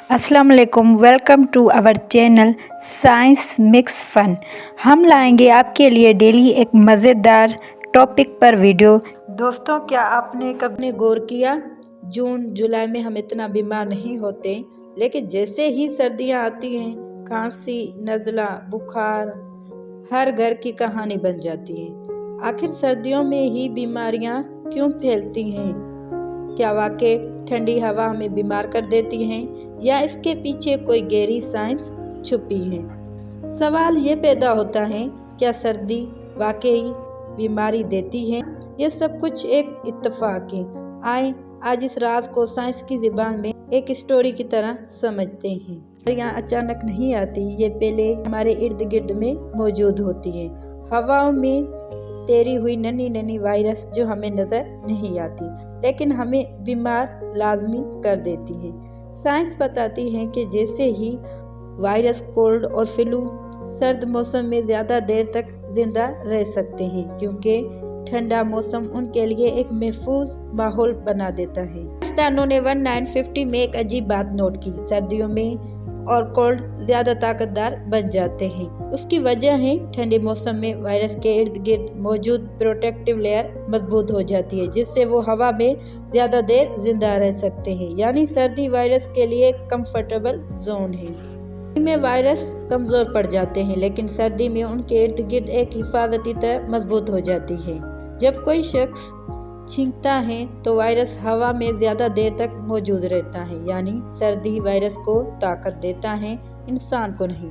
अस्सलाम वालेकुम, welcome to our channel science mix fun. हम लाएंगे आपके लिए डेली एक मज़ेदार टॉपिक पर वीडियो। दोस्तों, क्या आपने कभी गौर किया, जून जुलाई में हम इतना बीमार नहीं होते, लेकिन जैसे ही सर्दियां आती हैं खांसी, नज़ला, बुखार हर घर की कहानी बन जाती है। आखिर सर्दियों में ही बीमारियां क्यों फैलती हैं? क्या वाकई ठंडी हवा हमें बीमार कर देती है या इसके पीछे कोई गहरी साइंस छुपी है? सवाल ये पैदा होता है, क्या सर्दी वाकई बीमारी देती है? ये सब कुछ एक इत्तेफाक है। आए आज इस राज को साइंस की ज़बान में एक स्टोरी की तरह समझते हैं। यहाँ अचानक नहीं आती, ये पहले हमारे इर्द गिर्द में मौजूद होती है। हवाओं में तैरी हुई नन्ही नन्ही वायरस जो हमें नजर नहीं आती, लेकिन हमें बीमार लाजमी कर देती है। साइंस बताती है कि जैसे ही वायरस कोल्ड और फ्लू सर्द मौसम में ज़्यादा देर तक जिंदा रह सकते हैं, क्योंकि ठंडा मौसम उनके लिए एक महफूज माहौल बना देता है। साइंसदानों ने 1950 में एक अजीब बात नोट की, सर्दियों में और कोल्ड ज़्यादा ताकतदार बन जाते हैं। उसकी वजह है ठंडे मौसम में वायरस के इर्द गिर्द मौजूद प्रोटेक्टिव लेयर मजबूत हो जाती है, जिससे वो हवा में ज़्यादा देर जिंदा रह सकते हैं। यानी सर्दी वायरस के लिए कंफर्टेबल जोन है। गर्मी में वायरस कमज़ोर पड़ जाते हैं, लेकिन सर्दी में उनके इर्द गिर्द एक हिफाजती तरह मजबूत हो जाती है। जब कोई शख्स छींकता है तो वायरस हवा में ज़्यादा देर तक मौजूद रहता है। यानी सर्दी वायरस को ताकत देता है, इंसान को नहीं।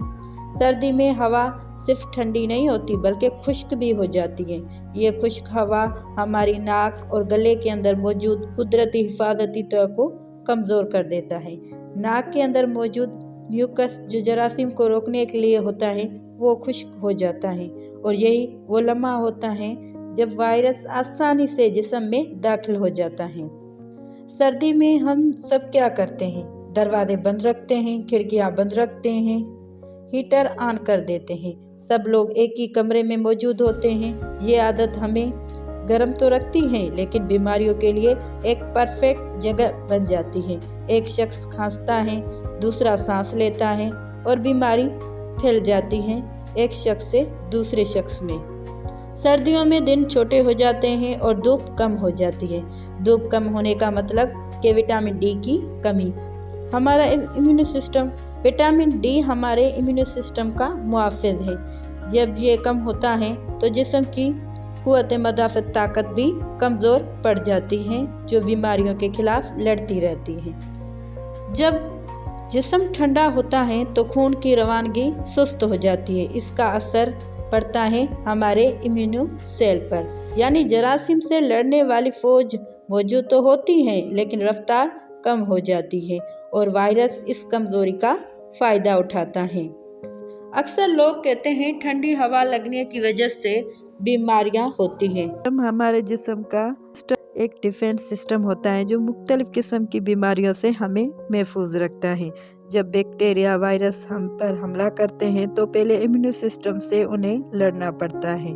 सर्दी में हवा सिर्फ ठंडी नहीं होती बल्कि खुश्क भी हो जाती है। ये खुश्क हवा हमारी नाक और गले के अंदर मौजूद कुदरती हिफाजती तह को कमज़ोर कर देता है। नाक के अंदर मौजूद म्यूकस जो जरासीम को रोकने के लिए होता है, वो खुश्क हो जाता है, और यही वो लम्हा होता है जब वायरस आसानी से जिस्म में दाखिल हो जाता है। सर्दी में हम सब क्या करते हैं? दरवाजे बंद रखते हैं, खिड़कियां बंद रखते हैं, हीटर ऑन कर देते हैं। सब लोग एक ही कमरे में मौजूद होते हैं। ये आदत हमें गर्म तो रखती है, लेकिन बीमारियों के लिए एक परफेक्ट जगह बन जाती है। एक शख्स खांसता है, दूसरा सांस लेता है और बीमारी फैल जाती है एक शख्स से दूसरे शख्स में। सर्दियों में दिन छोटे हो जाते हैं और धूप कम हो जाती है। धूप कम होने का मतलब कि विटामिन डी की कमी। हमारा इम्यून सिस्टम विटामिन डी हमारे इम्यून सिस्टम का मुआफ़िज़ है। जब ये कम होता है तो जिस्म की कुव्वत मदाफ़त ताकत भी कमज़ोर पड़ जाती है, जो बीमारियों के खिलाफ लड़ती रहती है। जब जिस्म ठंडा होता है तो खून की रवानगी सुस्त हो जाती है। इसका असर पड़ता है हमारे इम्यूनो सेल पर। यानी जरासीम से लड़ने वाली फौज मौजूद तो होती है, लेकिन रफ्तार कम हो जाती है और वायरस इस कमजोरी का फायदा उठाता है। अक्सर लोग कहते हैं ठंडी हवा लगने की वजह से बीमारियां होती हैं। हमारे जिस्म का एक डिफेंस सिस्टम होता है जो मुख्तलिफ किस्म की बीमारियों से हमें महफूज रखता है। जब बैक्टीरिया वायरस हम पर हमला करते हैं तो पहले इम्यून सिस्टम से उन्हें लड़ना पड़ता है।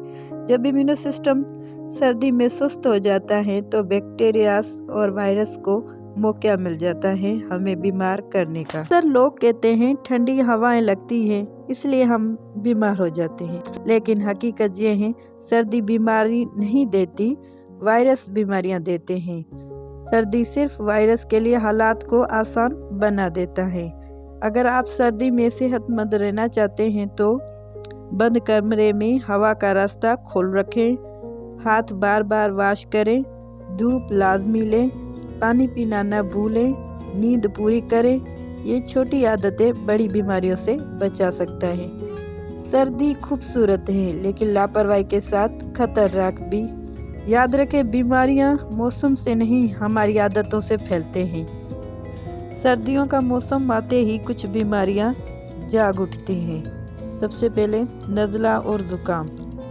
जब इम्यून सिस्टम सर्दी में सुस्त हो जाता है तो बैक्टीरिया और वायरस को मौका मिल जाता है हमें बीमार करने का। अक्सर लोग कहते हैं ठंडी हवाएं लगती हैं इसलिए हम बीमार हो जाते हैं, लेकिन हकीकत ये है सर्दी बीमारी नहीं देती, वायरस बीमारियां देते हैं। सर्दी सिर्फ वायरस के लिए हालात को आसान बना देता है। अगर आप सर्दी में सेहतमंद रहना चाहते हैं तो बंद कमरे में हवा का रास्ता खोल रखें, हाथ बार बार वॉश करें, धूप लाजमी लें, पानी पीना न भूलें, नींद पूरी करें। ये छोटी आदतें बड़ी बीमारियों से बचा सकता है। सर्दी खूबसूरत है, लेकिन लापरवाही के साथ खतरनाक भी। याद रखें, बीमारियां मौसम से नहीं हमारी आदतों से फैलते हैं। सर्दियों का मौसम आते ही कुछ बीमारियां जाग उठती हैं। सबसे पहले नज़ला और ज़ुकाम।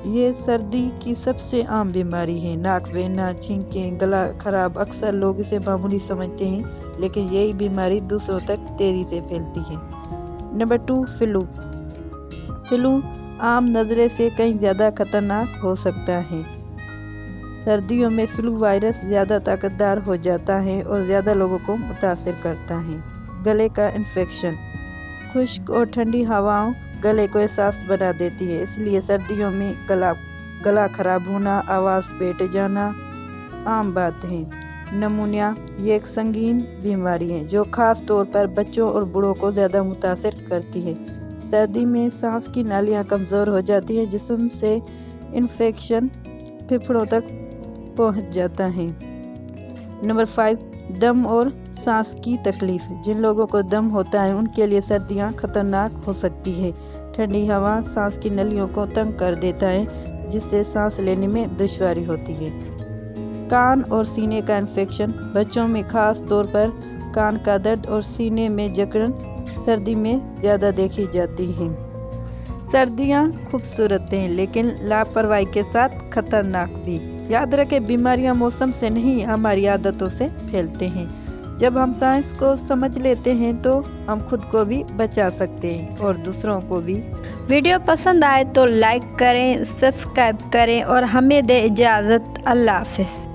ये सर्दी की सबसे आम बीमारी है। नाक बहना, छींकें, गला खराब। अक्सर लोग इसे मामूली समझते हैं, लेकिन यही बीमारी दूसरों तक तेजी से फैलती है। Number 2, flu. फ्लू आम नज़ले से कहीं ज़्यादा खतरनाक हो सकता है। सर्दियों में फ्लू वायरस ज़्यादा ताकतदार हो जाता है और ज़्यादा लोगों को मुतासिर करता है। गले का इन्फेक्शन। खुश्क और ठंडी हवाओं गले को एहसास बना देती है, इसलिए सर्दियों में गला खराब होना, आवाज़ बैठ जाना आम बात है। निमोनिया ये एक संगीन बीमारी है जो ख़ास तौर पर बच्चों और बूढ़ों को ज़्यादा मुतासिर करती है। सर्दी में सांस की नालियाँ कमज़ोर हो जाती हैं, जिसम से इन्फेक्शन फेफड़ों तक पहुंच जाता है। नंबर 5, दम और सांस की तकलीफ। जिन लोगों को दम होता है उनके लिए सर्दियां खतरनाक हो सकती है। ठंडी हवा सांस की नलियों को तंग कर देता है, जिससे सांस लेने में दुश्वारी होती है। कान और सीने का इन्फेक्शन। बच्चों में खास तौर पर कान का दर्द और सीने में जकड़न सर्दी में ज़्यादा देखी जाती हैं। सर्दियाँ खूबसूरत हैं, लेकिन लापरवाही के साथ खतरनाक भी। याद रखें, बीमारियाँ मौसम से नहीं, हमारी आदतों से फैलते हैं। जब हम साइंस को समझ लेते हैं तो हम खुद को भी बचा सकते हैं और दूसरों को भी। वीडियो पसंद आए तो लाइक करें, सब्सक्राइब करें और हमें दे इजाज़त। अल्लाह हाफ़िज़।